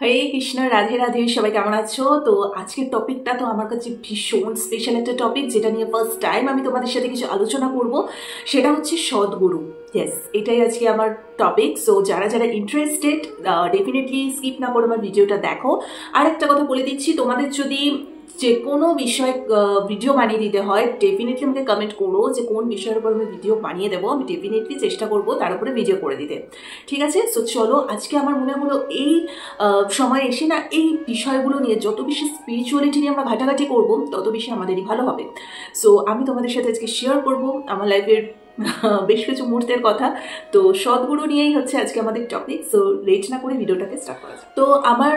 হরে কৃষ্ণ, রাধে রাধে। সবাই কেমন আছো? তো আজকের টপিকটা তো আমার কাছে ভীষণ স্পেশাল একটা টপিক, যেটা নিয়ে ফার্স্ট টাইম আমি তোমাদের সাথে কিছু আলোচনা করব। সেটা হচ্ছে সদ্গুরু। ইয়েস, এটাই আজকে আমার টপিক। সো যারা যারা ইন্টারেস্টেড, ডেফিনেটলি স্কিপ না করে আমার ভিডিওটা দেখো। আর একটা কথা বলে দিচ্ছি, তোমাদের যদি যে কোনো বিষয় ভিডিও বানিয়ে দিতে হয়, ডেফিনেটলি আমাকে কমেন্ট করো যে কোন বিষয়ের উপর আমি ভিডিও বানিয়ে দেবো। আমি ডেফিনেটলি চেষ্টা করবো তার উপরে ভিডিও করে দিতে। ঠিক আছে? সো চলো, আজকে আমার মনে হলো এই সময় এসে না এই বিষয়গুলো নিয়ে যত বেশি স্পিরিচুয়ালিটি নিয়ে আমরা ঘাটাঘাটি করবো, তত বেশি আমাদেরই ভালো হবে। সো আমি তোমাদের সাথে আজকে শেয়ার করবো আমার লাইফের বেশ কিছু মুহূর্তের কথা। তো সদ্গুরু নিয়েই হচ্ছে আজকে আমাদের টপিক। সো লেট না করে ভিডিওটাকে স্টার্ট করা যায়। তো আমার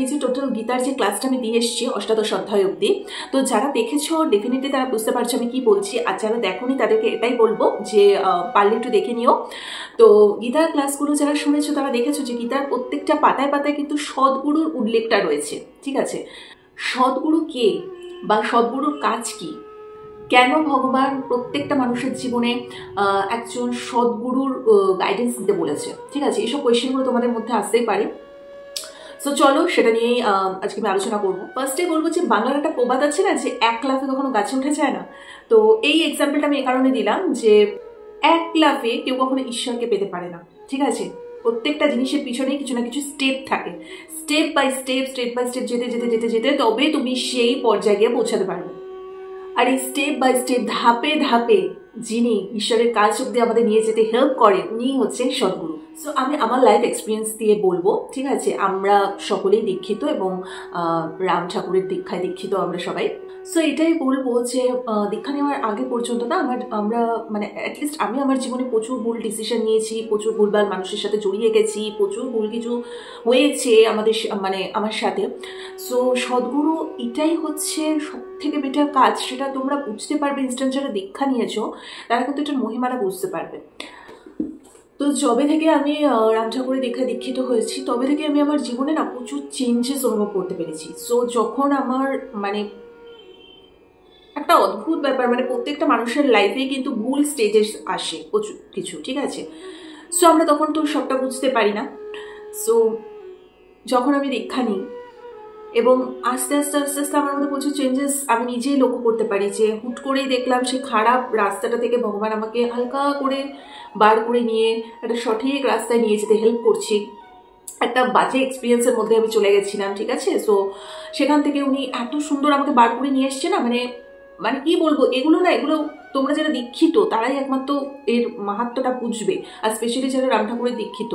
এই যে টোটাল গীতার যে ক্লাসটা আমি দিয়ে এসেছি অষ্টাদশ অধ্যায় অব্দি, তো যারা দেখেছো ডেফিনেটলি তারা বুঝতে পারছো আমি কি বলছি। আর যারা দেখোনি তাদেরকে এটাই বলবো যে পারলে একটু দেখে নিও। তো গীতার ক্লাসগুলো যারা শুনেছো তারা দেখেছো যে গীতার প্রত্যেকটা পাতায় পাতায় কিন্তু সদ্গুরুর উল্লেখটা রয়েছে। ঠিক আছে? সদ্গুরু কে বা সদ্গুরুর কাজ কি, কেন ভগবান প্রত্যেকটা মানুষের জীবনে একজন সদ্গুরুর গাইডেন্স দিতে বলেছে। ঠিক আছে? এইসব কোয়েশ্চেনগুলো তোমাদের মধ্যে আসতেই পারে। সো চলো সেটা নিয়েই আজকে আমি আলোচনা করবো। ফার্স্টে বলবো যে বাংলার একটা প্রবাদ আছে না, যে এক লাফে কখনো গাছে উঠে যায় না। তো এই এক্সাম্পলটা আমি এই কারণে দিলাম যে এক লাফে কেউ কখনো ঈশ্বরকে পেতে পারে না। ঠিক আছে? প্রত্যেকটা জিনিসের পিছনেই কিছু না কিছু স্টেপ থাকে। স্টেপ বাই স্টেপ যেতে যেতে যেতে যেতে তবে তুমি সেই পর্যায়ে গিয়ে পৌঁছাতে পারবে। আর এই স্টেপ বাই স্টেপ, ধাপে ধাপে যিনি ঈশ্বরের কাজ অব্দি আমাদের নিয়ে যেতে হেল্প করে, উনি হচ্ছেন সদ্গুরু। সো আমি আমার লাইফ এক্সপিরিয়েন্স দিয়ে বলবো। ঠিক আছে? আমরা সকলেই দীক্ষিত এবং রাম ঠাকুরের দীক্ষায় দীক্ষিত আমরা সবাই। সো এটাই বলবো যে দীক্ষা নেওয়ার আগে পর্যন্ত না আমরা মানে অ্যাটলিস্ট আমি আমার জীবনে প্রচুর ভুল ডিসিশন নিয়েছি, প্রচুর ভুলভাল মানুষের সাথে জড়িয়ে গেছি, প্রচুর ভুল কিছু হয়েছে আমাদের মানে আমার সাথে। সো সদ্গুরু এটাই হচ্ছে সব থেকে বেটার কাজ, সেটা তোমরা বুঝতে পারবে। ইনস্ট্যান্ট যারা দীক্ষা নিয়েছো তারা কিন্তু এটার মহিমাটা বুঝতে পারবে। তো যবে থেকে আমি রাম ঠাকুরের দীক্ষায় দীক্ষিত হয়েছি, তবে থেকে আমি আমার জীবনে না প্রচুর চেঞ্জেস অনুভব করতে পেরেছি। সো যখন আমার মানে একটা অদ্ভুত ব্যাপার, মানে প্রত্যেকটা মানুষের লাইফে কিন্তু ভুল স্টেজেস আসে প্রচুর কিছু। ঠিক আছে? সো আমরা তখন তো সবটা বুঝতে পারি না। সো যখন আমি দীক্ষা নিই এবং আস্তে আস্তে আস্তে আস্তে আমার মধ্যে প্রচুর চেঞ্জেস আমি নিজেই লক্ষ্য করতে পারি, যে হুট করেই দেখলাম সেই খারাপ রাস্তাটা থেকে ভগবান আমাকে হালকা করে বার করে নিয়ে একটা সঠিক রাস্তায় নিয়ে যেতে হেল্প করছি। একটা বাজে এক্সপিরিয়েন্সের মধ্যে আমি চলে গেছিলাম। ঠিক আছে? সো সেখান থেকে উনি এত সুন্দর আমাকে বার করে নিয়ে এসছে না, মানে মানে কি বলবো, এগুলো না, এগুলো তোমরা যারা দীক্ষিত তারাই একমাত্র এর মাহাত্ম্যটা বুঝবে। আর স্পেশালি যারা রাম ঠাকুরের দীক্ষিত।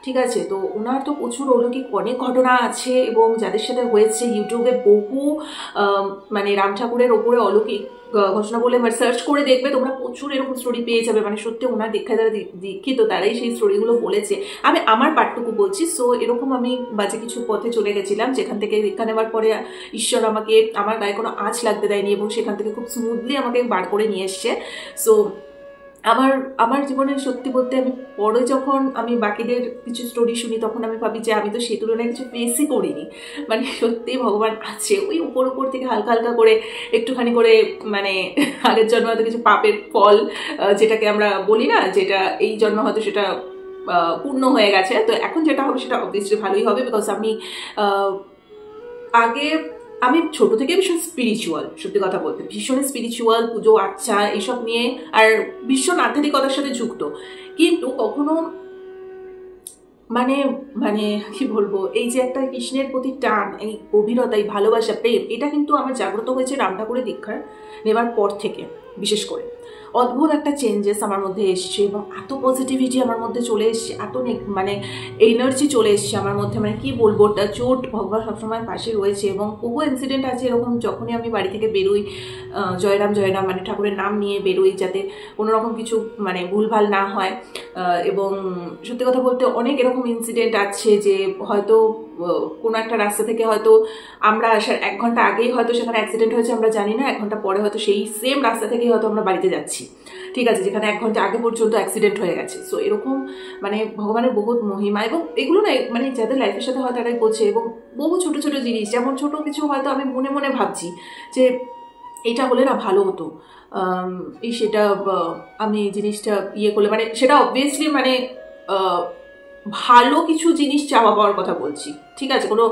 ঠিক আছে? তো ওনার তো প্রচুর অলৌকিক অনেক ঘটনা আছে, এবং যাদের সাথে হয়েছে ইউটিউবে বহু মানে রাম ঠাকুরের ওপরে অলৌকিক ঘটনা বলে সার্চ করে দেখবে তোমরা, প্রচুর এরকম স্টোরি পেয়ে যাবে। মানে সত্যি ওনার দীক্ষায় যারা দীক্ষিত তারাই সেই স্টোরিগুলো বলেছে। আমি আমার পার্টটুকু বলছি। সো এরকম আমি বাজে কিছু পথে চলে গেছিলাম, যেখান থেকে দীক্ষা নেওয়ার পরে ঈশ্বর আমাকে আমার গায়ে কোনো আঁচ লাগতে দেয়নি, এবং সেখান থেকে খুব স্মুথলি আমাকে বার করে নিয়ে এসছে। সো আমার আমার জীবনে সত্যি বলতে, আমি পরে যখন আমি বাকিদের কিছু স্টোরি শুনি, তখন আমি ভাবি যে আমি তো সে তুলনায় কিছু ফেসই করিনি। মানে সত্যি ভগবান আছে, ওই উপর উপর থেকে হালকা হালকা করে একটুখানি করে, মানে আগের জন্ম হয়তো কিছু পাপের ফল, যেটাকে আমরা বলি না, যেটা এই জন্ম হয়তো সেটা পূর্ণ হয়ে গেছে। তো এখন যেটা হবে সেটা অবভিয়াসলি ভালোই হবে, বিকজ আমি আগে আমি ছোট থেকে ভীষণ স্পিরিচুয়াল, সত্যি কথা বলতে ভীষণ স্পিরিচুয়াল, পুজো আচ্ছা এসব নিয়ে, আর ভীষণ আধ্যাত্মিকতার সাথে যুক্ত। কিন্তু কখনো মানে মানে কি বলবো, এই যে একটা কৃষ্ণের প্রতি টান, এই গভীরতা, এই ভালোবাসা, প্রেম, এটা কিন্তু আমার জাগ্রত হয়েছে রাম ঠাকুরের দীক্ষা নেবার পর থেকে। বিশেষ করে অদ্ভুত একটা চেঞ্জেস আমার মধ্যে এসছে, এবং এত পজিটিভিটি আমার মধ্যে চলে এসছে, এত মানে এনার্জি চলে এসছে আমার মধ্যে, মানে কি বলবো, চোট ভগবান সবসময় পাশে রয়েছে। এবং বহু ইনসিডেন্ট আছে এরকম, যখনই আমি বাড়ি থেকে বেরোই জয়রাম জয়রাম মানে ঠাকুরের নাম নিয়ে বেরোই, যাতে কোনো রকম কিছু মানে ভুলভাল না হয়। এবং সত্যি কথা বলতে অনেক এরকম ইনসিডেন্ট আছে, যে হয়তো কোনো একটা রাস্তা থেকে হয়তো আমরা আসার 1 ঘন্টা আগেই হয়তো সেখানে অ্যাক্সিডেন্ট হয়েছে, আমরা জানি না। 1 ঘন্টা পরে হয়তো সেই সেম রাস্তা থেকেই হয়তো আমরা বাড়িতে যাচ্ছি। ঠিক আছে? যেখানে 1 ঘন্টা আগে পর্যন্ত অ্যাক্সিডেন্ট হয়ে গেছে। সো এরকম মানে ভগবানের বহুত মহিমা, এবং এগুলো না মানে যাদের লাইফের সাথে হয়তো তারাই করছে। এবং বহু ছোট ছোট জিনিস, যেমন ছোট কিছু হয়তো আমি মনে মনে ভাবছি যে এটা হলে না ভালো হতো, এই সেটা আমি জিনিসটা ইয়ে করলে, মানে সেটা অবভিয়াসলি মানে ভালো কিছু জিনিস চাওয়া পাওয়ার কথা বলছি, ঠিক আছে? কোনো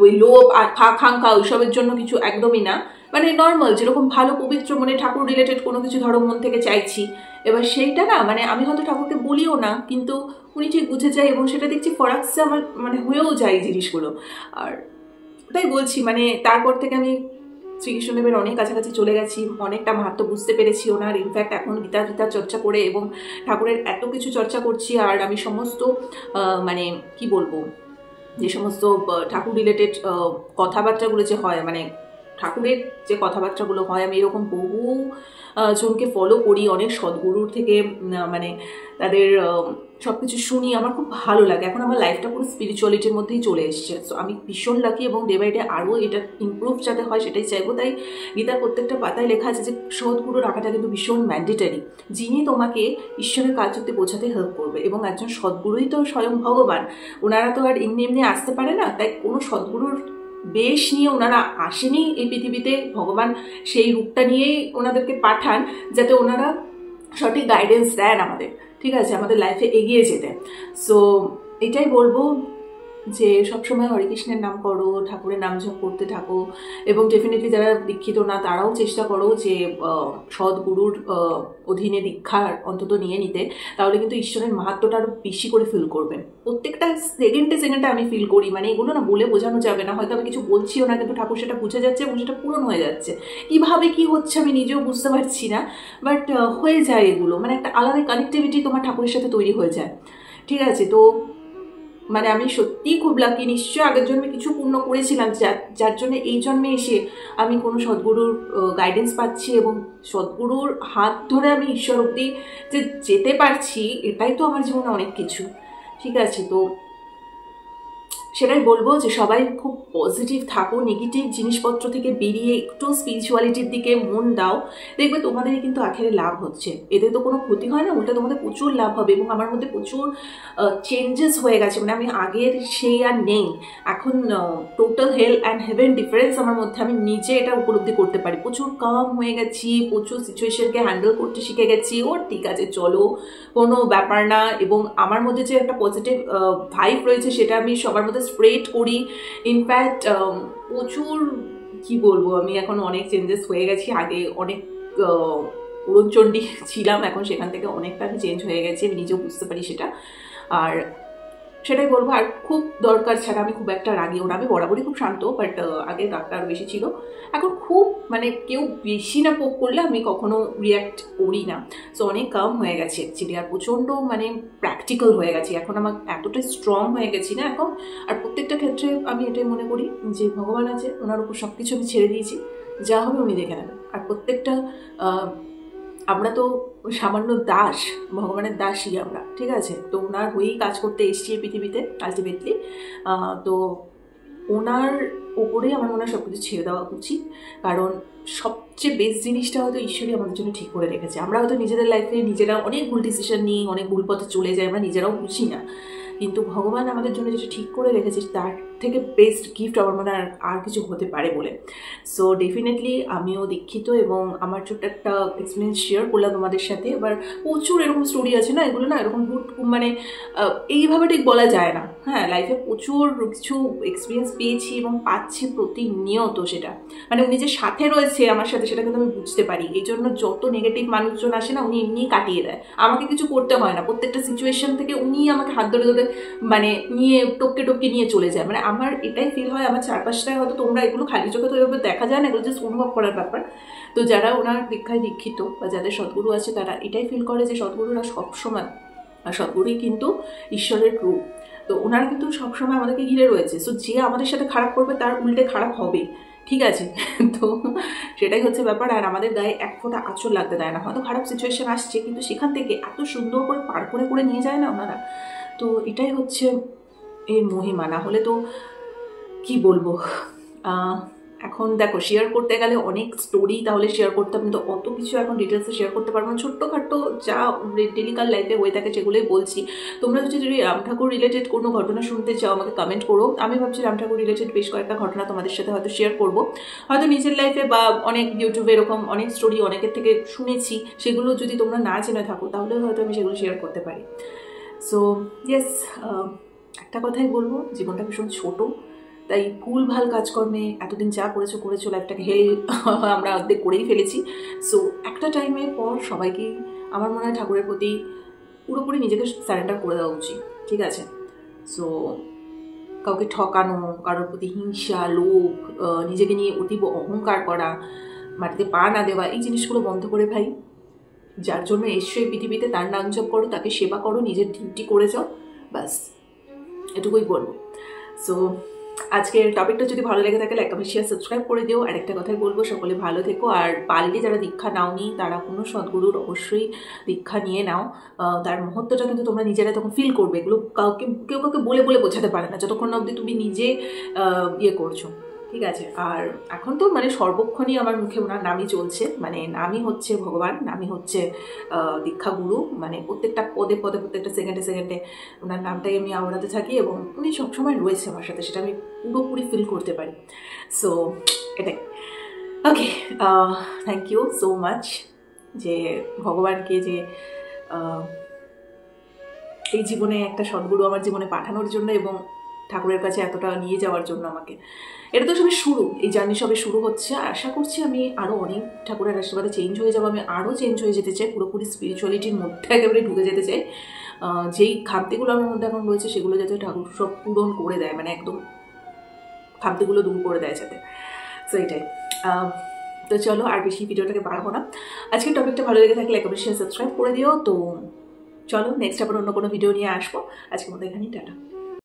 ওই লোভ আকাঙ্ক্ষা ওইসবের জন্য কিছু একদমই না, মানে নর্মাল যেরকম ভালো পবিত্র মনে ঠাকুর রিলেটেড কোনো কিছু ধরো মন থেকে চাইছি, এবার সেইটা না মানে আমি হয়তো ঠাকুরকে বলিও না, কিন্তু উনি ঠিক বুঝে যায় এবং সেটা দেখছি ফরাক্সে আমার মানে হয়েও যায় জিনিসগুলো। আর তাই বলছি মানে তারপর থেকে আমি শ্রীকৃষ্ণদেবের অনেক কাছাকাছি চলে গেছি, অনেকটা মাহাত্ম্য বুঝতে পেরেছি ওনার। ইনফ্যাক্ট এখন গীতা চর্চা করে এবং ঠাকুরের এত কিছু চর্চা করছি, আর আমি সমস্ত মানে কি বলবো, যে সমস্ত ঠাকুর রিলেটেড কথাবার্তাগুলো যে হয়, মানে ঠাকুরের যে কথাবার্তাগুলো হয়, আমি এরকম বহু জনকে ফলো করি, অনেক সদ্গুরুর থেকে মানে তাদের সব কিছু শুনি, আমার খুব ভালো লাগে। এখন আমার লাইফটা পুরো স্পিরিচুয়ালিটির মধ্যেই চলে এসছে। সো আমি ভীষণ লাকি এবং ডে বাই ডে আরও এটা ইমপ্রুভ যাতে হয় সেটাই চাইবো। তাই গীতার প্রত্যেকটা পাতায় লেখা আছে যে সদ্গুরু রাখাটা কিন্তু ভীষণ ম্যান্ডেটারি, যিনি তোমাকে ঈশ্বরের কাজ অব্দি পৌঁছাতে হেল্প করবে। এবং একজন সদ্গুরুই তো স্বয়ং ভগবান, ওনারা তো আর এমনি এমনি আসতে পারে না। তাই কোনো সদ্গুরুর বেশ নিয়ে ওনারা আসেনি এই পৃথিবীতে, ভগবান সেই রূপটা নিয়েই ওনাদেরকে পাঠান যাতে ওনারা সঠিক গাইডেন্স দেন আমাদের, ঠিক আছে, আমাদের লাইফে এগিয়ে যেতে। সো এটাই বলবো যে সবসময় হরে কৃষ্ণের নাম করো, ঠাকুরের নাম জপ করতে থাকো, এবং ডেফিনেটলি যারা দীক্ষিত না তারাও চেষ্টা করো যে সদ্গুরুর অধীনে দীক্ষার অন্তত নিয়ে নিতে, তাহলে কিন্তু ঈশ্বরের মাহাত্ম্যটা আরও বেশি করে ফিল করবেন। প্রত্যেকটা সেকেন্ডে আমি ফিল করি, মানে এগুলো না বলে বোঝানো যাবে না, হয়তো আমি কিছু বলছিও না কিন্তু ঠাকুর সেটা বুঝে যাচ্ছে এবং সেটা পূরণ হয়ে যাচ্ছে। কীভাবে কি হচ্ছে আমি নিজেও বুঝতে পারছি না, বাট হয়ে যায় এগুলো, মানে একটা আলাদা কানেক্টিভিটি তোমার ঠাকুরের সাথে তৈরি হয়ে যায়, ঠিক আছে? তো মানে আমি সত্যিই খুব লাকি, নিশ্চয়ই আগের জন্মে কিছু পূর্ণ করেছিলাম যার জন্য এই জন্মে এসে আমি কোনো সদ্গুরুর গাইডেন্স পাচ্ছি এবং সদ্গুরুর হাত ধরে আমি ঈশ্বর অব্দি যে যেতে পারছি, এটাই তো আমার জীবনে অনেক কিছু, ঠিক আছে? তো সেটাই বলবো যে সবাই খুব পজিটিভ থাকো, নেগেটিভ জিনিসপত্র থেকে বেরিয়ে একটু স্পিরিচুয়ালিটির দিকে মন দাও, দেখবে তোমাদেরই কিন্তু আখেরে লাভ হচ্ছে। এতে তো কোনো ক্ষতি হয় না, উল্টা তোমাদের প্রচুর লাভ হবে। এবং আমার মধ্যে প্রচুর চেঞ্জেস হয়ে গেছে, মানে আমি আগের সেই আর নেই, এখন total hell and heaven difference আমার মধ্যে, আমি নিজে এটা উপলব্ধি করতে পারি। প্রচুর কাম হয়ে গেছি, প্রচুর সিচুয়েশনকে হ্যান্ডেল করতে শিখে গেছি। ওর ঠিক আছে চলো, কোনো ব্যাপার না। এবং আমার মধ্যে যে একটা পজিটিভ ভাইব রয়েছে সেটা আমি সবার মধ্যে স্প্রেড করি। ইনফ্যাক্ট প্রচুর কি বলবো, আমি এখন অনেক চেঞ্জেস হয়ে গেছি। আগে অনেক উড়নচণ্ডী ছিলাম, এখন সেখান থেকে অনেকটা চেঞ্জ হয়ে গেছে, আমি নিজেও বুঝতে পারি সেটা। আর সেটাই বলবো, আর খুব দরকার ছাড়া আমি খুব একটা রাগিও না। আমি বরাবরই খুব শান্ত, বাট আগে রাগটা আরও বেশি ছিল। এখন খুব মানে কেউ বেশি না পোক করলে আমি কখনো রিয়্যাক্ট করি না। সো অনেক কাম হয়ে গেছে অ্যাকচুয়ালি, আর প্রচণ্ড মানে প্র্যাকটিক্যাল হয়ে গেছি এখন। আমার এতটাই স্ট্রং হয়ে গেছি না এখন। আর প্রত্যেকটা ক্ষেত্রে আমি এটাই মনে করি যে ভগবান আছে, ওনার উপর সব কিছু আমি ছেড়ে দিয়েছি, যা হবে উনি দেখে নেবেন। আর প্রত্যেকটা আমরা তো সামান্য দাস, ভগবানের দাসই আমরা, ঠিক আছে? তো ওনার হয়েই কাজ করতে এসছি এই পৃথিবীতে আলটিমেটলি। তো ওনার ওপরেই আমার মনে হয় সব কিছু ছেড়ে দেওয়া উচিত, কারণ সবচেয়ে বেস্ট জিনিসটা হয়তো ঈশ্বরই আমাদের জন্য ঠিক করে রেখেছে। আমরা হয়তো নিজেদের লাইফে নিজেরা অনেক ভুল ডিসিশন নিই, অনেক ভুল পথে চলে যাই, আমরা নিজেরাও বুঝি না, কিন্তু ভগবান আমাদের জন্য যেটা ঠিক করে রেখেছে তার থেকে বেস্ট গিফট আমার মনে হয় আর কিছু হতে পারে বলে। সো ডেফিনেটলি আমিও দীক্ষিত এবং আমার ছোট্ট একটা এক্সপিরিয়েন্স শেয়ার করলাম তোমাদের সাথে। এবার প্রচুর এরকম স্টোরি আছে না, এগুলো না এরকম মানে এইভাবে ঠিক বলা যায় না। হ্যাঁ, লাইফে প্রচুর কিছু এক্সপিরিয়েন্স পেয়েছি এবং পাচ্ছি প্রতিনিয়ত, সেটা মানে উনি যে সাথে রয়েছে আমার সাথে সেটা কিন্তু আমি বুঝতে পারি। এই জন্য যত নেগেটিভ মানুষজন আসে না, উনি এমনিই কাটিয়ে দেয়, আমাকে কিছু করতে হয় না। প্রত্যেকটা সিচুয়েশন থেকে উনি আমাকে হাত ধরে ধরে মানে নিয়ে টপকে নিয়ে চলে যায়। মানে আমার এটাই ফিল হয়, আমার চারপাশটায় হয়তো তোমরা এগুলো খালি চোখে তো এভাবে দেখা যায় না, এগুলো জাস্ট অনুভব করার ব্যাপার। তো যারা ওনার দীক্ষায় দীক্ষিত বা যাদের সদ্গুরু আছে তারা এটাই ফিল করে যে সদ্গুরুরা সবসময়, আর সদ্গুরুই কিন্তু ঈশ্বরের রূপ। তো ওনারা কিন্তু সবসময় আমাদেরকে ঘিরে রয়েছে। সো যে আমাদের সাথে খারাপ করবে তার উল্টে খারাপ হবে, ঠিক আছে? তো সেটাই হচ্ছে ব্যাপার। আর আমাদের গায়ে এক ফোঁটা আঁচড় লাগতে দেয় না। হয়তো খারাপ সিচুয়েশন আসছে কিন্তু সেখান থেকে এত সুন্দর করে পার করে নিয়ে যায় না ওনারা। তো এটাই হচ্ছে এর মহিমা। না হলে তো কি বলবো, এখন দেখো শেয়ার করতে গেলে অনেক স্টোরি তাহলে শেয়ার করতাম, কিন্তু অত কিছু এখন ডিটেলসে শেয়ার করতে পারবো না। ছোট্টখাট্টো যা ডেলিকাল লাইফে হয়ে থাকে সেগুলোই বলছি। তোমরা যদি রাম ঠাকুর রিলেটেড কোনো ঘটনা শুনতে চাও আমাকে কমেন্ট করো। আমি ভাবছি রাম ঠাকুর রিলেটেড বেশ কয়েকটা ঘটনা তোমাদের সাথে হয়তো শেয়ার করবো, হয়তো নিজের লাইফে বা অনেক ইউটিউবে এরকম অনেক স্টোরি অনেকের থেকে শুনেছি, সেগুলো যদি তোমরা না জেনে থাকো তাহলে হয়তো আমি সেগুলো শেয়ার করতে পারি। সো ইয়েস, একটা কথাই বলবো, জীবনটা ভীষণ ছোটো, তাই ভুলভাল কাজকর্মে এতদিন যা করেছো লাইফটাকে আমরা অর্ধেক করেই ফেলেছি। সো একটা টাইমের পর সবাইকেই আমার মনে হয় ঠাকুরের প্রতি পুরোপুরি নিজেকে সারেন্ডার করে দেওয়া উচিত, ঠিক আছে? সো কাউকে ঠকানো, কারোর প্রতি হিংসা, লোভ, নিজেকে নিয়ে অতীব অহংকার করা, মাটিতে পা না দেওয়া, এই জিনিসগুলো বন্ধ করে ভাই, যার জন্য এসছো এই পৃথিবীতে তার নাম জপ করো, তাকে সেবা করো, নিজের ডিউটি করে যাও, ব্যাস এটুকুই বলবো। সো আজকের টপিকটা যদি ভালো লেগে থাকে লাইক কমেন্ট শেয়ার সাবস্ক্রাইব করে দিও। আর একটা কথাই বলবো, সকলে ভালো থেকো। আর পারলে যারা দীক্ষা নাওনি তারা কোনো সদ্গুরুর অবশ্যই দীক্ষা নিয়ে নাও। তার মুহূর্তটা কিন্তু তোমরা নিজেরা তখন ফিল করবে। এগুলো কেউ কাউকে বলে বোঝাতে পারে না, যতক্ষণ অবধি তুমি নিজে ইয়ে করছো, ঠিক আছে? আর এখন তো মানে সর্বক্ষণই আমার মুখে ওনার নামই চলছে, মানে নামই হচ্ছে ভগবান, নামই হচ্ছে দীক্ষাগুরু, মানে প্রত্যেকটা পদে প্রত্যেকটা সেকেন্ডে ওনার নামটাই আমি আওড়াতে থাকি এবং উনি সবসময় রয়েছে আমার সাথে, সেটা আমি পুরোপুরি ফিল করতে পারি। সো এটাই। ওকে, থ্যাংক ইউ সো মাচ যে ভগবানকে যে এই জীবনে একটা সদ্গুরু আমার জীবনে পাঠানোর জন্য এবং ঠাকুরের কাছে এতটা নিয়ে যাওয়ার জন্য আমাকে। এটা তো সবে শুরু, এই জার্নি সবে শুরু হচ্ছে। আশা করছি আমি আরও অনেক ঠাকুরের আশীর্বাদে চেঞ্জ হয়ে যাবো, আমি আরও চেঞ্জ হয়ে যেতে চাই, পুরোপুরি স্পিরিচুয়ালিটির মধ্যে একেবারে ঢুকে যেতে চাই। যেই খামতিগুলো আমার মধ্যে এখন রয়েছে সেগুলো যাতে ঠাকুর সব পূরণ করে দেয়, মানে একদম খামতিগুলো দূর করে দেয় যাতে। সো এটাই। তো চলো আর বেশি ভিডিওটাকে বাড়াবো না। আজকের টপিকটা ভালো লেগে থাকলে লাইক কমেন্ট শেয়ার সাবস্ক্রাইব করে দিও। তো চলো নেক্সট আবার অন্য কোনো ভিডিও নিয়ে আসবো। আজকের মতো এখানেই টাটা।